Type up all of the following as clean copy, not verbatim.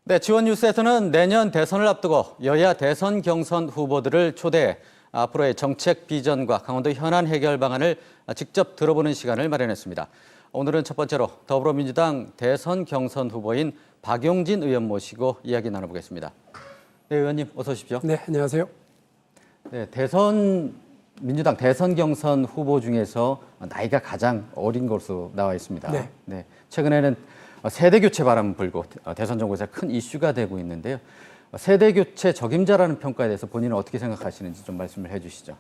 네, 지원 뉴스에서는 내년 대선을 앞두고 여야 대선 경선 후보들을 초대해 앞으로의 정책 비전과 강원도 현안 해결 방안을 직접 들어보는 시간을 마련했습니다. 오늘은 첫 번째로 더불어민주당 대선 경선 후보인 박용진 의원 모시고 이야기 나눠보겠습니다. 네, 의원님 어서 오십시오. 네, 안녕하세요. 네, 민주당 대선 경선 후보 중에서 나이가 가장 어린 것으로 나와 있습니다. 네. 최근에는 세대 교체 바람 불고 대선 정국에서 큰 이슈가 되고 있는데요. 세대 교체 적임자라는 평가에 대해서 본인은 어떻게 생각하시는지 좀 말씀을 해주시죠.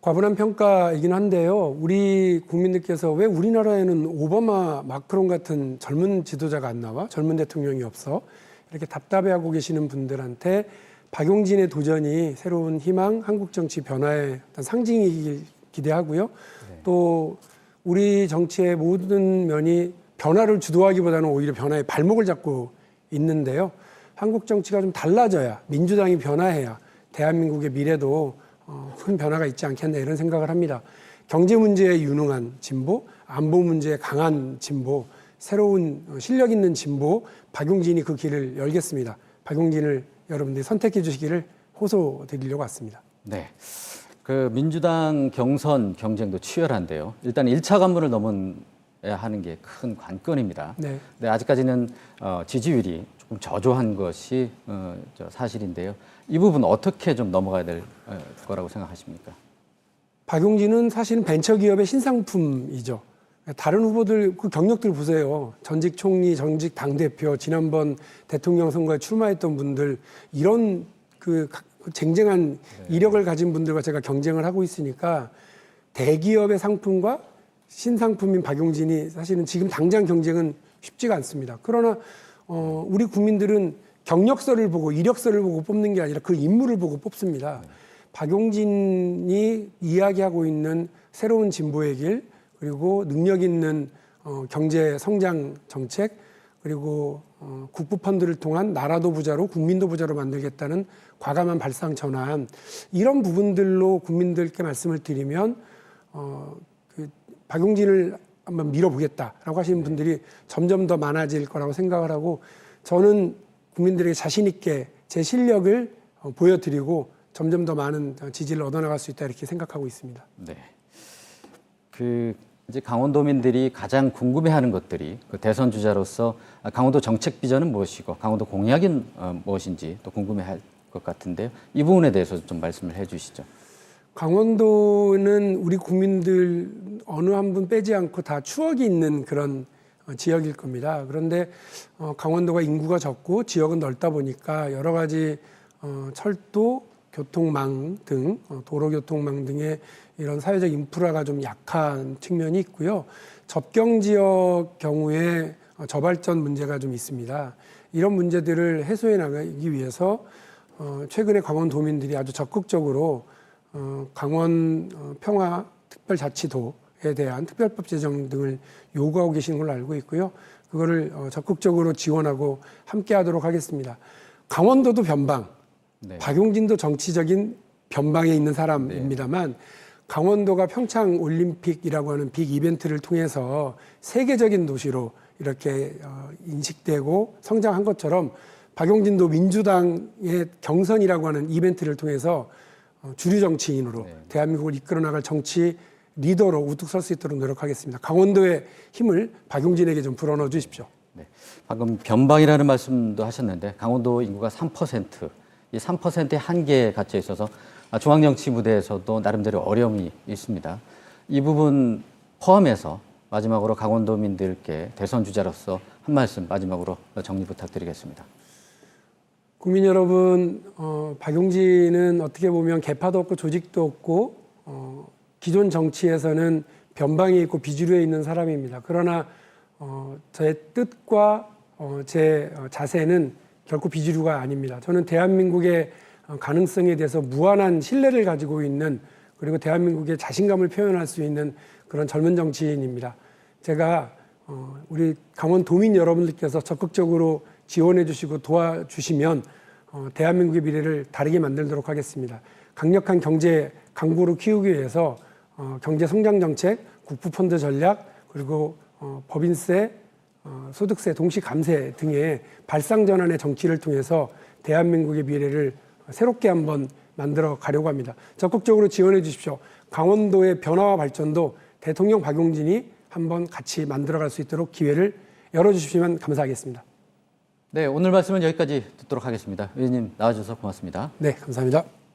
과분한 평가이긴 한데요. 우리 국민들께서 왜 우리나라에는 오바마, 마크롱 같은 젊은 지도자가 안 나와? 젊은 대통령이 없어? 이렇게 답답해하고 계시는 분들한테 박용진의 도전이 새로운 희망, 한국 정치 변화의 어떤 상징이길 기대하고요. 네. 또 우리 정치의 모든 면이 변화를 주도하기보다는 오히려 변화의 발목을 잡고 있는데요. 한국 정치가 좀 달라져야, 민주당이 변화해야 대한민국의 미래도 큰 변화가 있지 않겠나 이런 생각을 합니다. 경제 문제에 유능한 진보, 안보 문제에 강한 진보, 새로운 실력 있는 진보, 박용진이 그 길을 열겠습니다. 박용진을 여러분들이 선택해 주시기를 호소드리려고 왔습니다. 네. 그 민주당 경선 경쟁도 치열한데요. 일단 1차 관문을 넘어야 하는 게 큰 관건입니다. 네. 네, 아직까지는 지지율이 조금 저조한 것이 사실인데요. 이 부분 어떻게 좀 넘어가야 될 거라고 생각하십니까? 박용진은 사실은 벤처기업의 신상품이죠. 다른 후보들 그 경력들 보세요. 전직 총리, 전직 당대표, 지난번 대통령 선거에 출마했던 분들 이런 그 쟁쟁한 이력을 가진 분들과 제가 경쟁을 하고 있으니까 대기업의 상품과 신상품인 박용진이 사실은 지금 당장 경쟁은 쉽지가 않습니다. 그러나 우리 국민들은 경력서를 보고 이력서를 보고 뽑는 게 아니라 그 인물을 보고 뽑습니다. 박용진이 이야기하고 있는 새로운 진보의 길, 그리고 능력 있는 경제 성장 정책, 그리고 국부 펀드를 통한 나라도 부자로 국민도 부자로 만들겠다는 과감한 발상 전환, 이런 부분들로 국민들께 말씀을 드리면 박용진을 한번 밀어보겠다라고 하시는 분들이 점점 더 많아질 거라고 생각을 하고, 저는 국민들에게 자신 있게 제 실력을 보여드리고 점점 더 많은 지지를 얻어나갈 수 있다 이렇게 생각하고 있습니다. 네. 이제 강원도민들이 가장 궁금해하는 것들이 그 대선 주자로서 강원도 정책 비전은 무엇이고 강원도 공약은 무엇인지 또 궁금해할 것 같은데요. 이 부분에 대해서 좀 말씀을 해주시죠. 강원도는 우리 국민들 어느 한 분 빼지 않고 다 추억이 있는 그런 지역일 겁니다. 그런데 강원도가 인구가 적고 지역은 넓다 보니까 여러 가지 철도, 교통망 등 도로교통망 등의 이런 사회적 인프라가 좀 약한 측면이 있고요. 접경 지역 경우에 저발전 문제가 좀 있습니다. 이런 문제들을 해소해 나가기 위해서 최근에 강원도민들이 아주 적극적으로 강원 평화특별자치도에 대한 특별법 제정 등을 요구하고 계시는 걸로 알고 있고요. 그거를 적극적으로 지원하고 함께하도록 하겠습니다. 강원도도 변방, 네. 박용진도 정치적인 변방에 있는 사람입니다만 강원도가 평창 올림픽이라고 하는 빅 이벤트를 통해서 세계적인 도시로 이렇게 인식되고 성장한 것처럼 박용진도 민주당의 경선이라고 하는 이벤트를 통해서 주류 정치인으로 대한민국을 이끌어 나갈 정치 리더로 우뚝 설 수 있도록 노력하겠습니다. 강원도의 힘을 박용진에게 좀 불어넣어 주십시오. 네. 방금 변방이라는 말씀도 하셨는데 강원도 인구가 3%, 이 3%의 한계에 갇혀 있어서 중앙정치 무대에서도 나름대로 어려움이 있습니다. 이 부분 포함해서 마지막으로 강원도민들께 대선 주자로서 한 말씀 마지막으로 정리 부탁드리겠습니다. 국민 여러분, 박용진은 어떻게 보면 계파도 없고 조직도 없고 기존 정치에서는 변방에 있고 비주류에 있는 사람입니다. 그러나 제 뜻과 제 자세는 결코 비주류가 아닙니다. 저는 대한민국의 가능성에 대해서 무한한 신뢰를 가지고 있는, 그리고 대한민국의 자신감을 표현할 수 있는 그런 젊은 정치인입니다. 제가 우리 강원도민 여러분들께서 적극적으로 지원해 주시고 도와주시면 대한민국의 미래를 다르게 만들도록 하겠습니다. 강력한 경제 강국으로 키우기 위해서 경제 성장 정책, 국부 펀드 전략, 그리고 법인세, 소득세, 동시감세 등의 발상전환의 정치를 통해서 대한민국의 미래를 새롭게 한번 만들어 가려고 합니다. 적극적으로 지원해 주십시오. 강원도의 변화와 발전도 대통령 박용진이 한번 같이 만들어갈 수 있도록 기회를 열어주시면 감사하겠습니다. 네, 오늘 말씀은 여기까지 듣도록 하겠습니다. 의원님 나와주셔서 고맙습니다. 네, 감사합니다.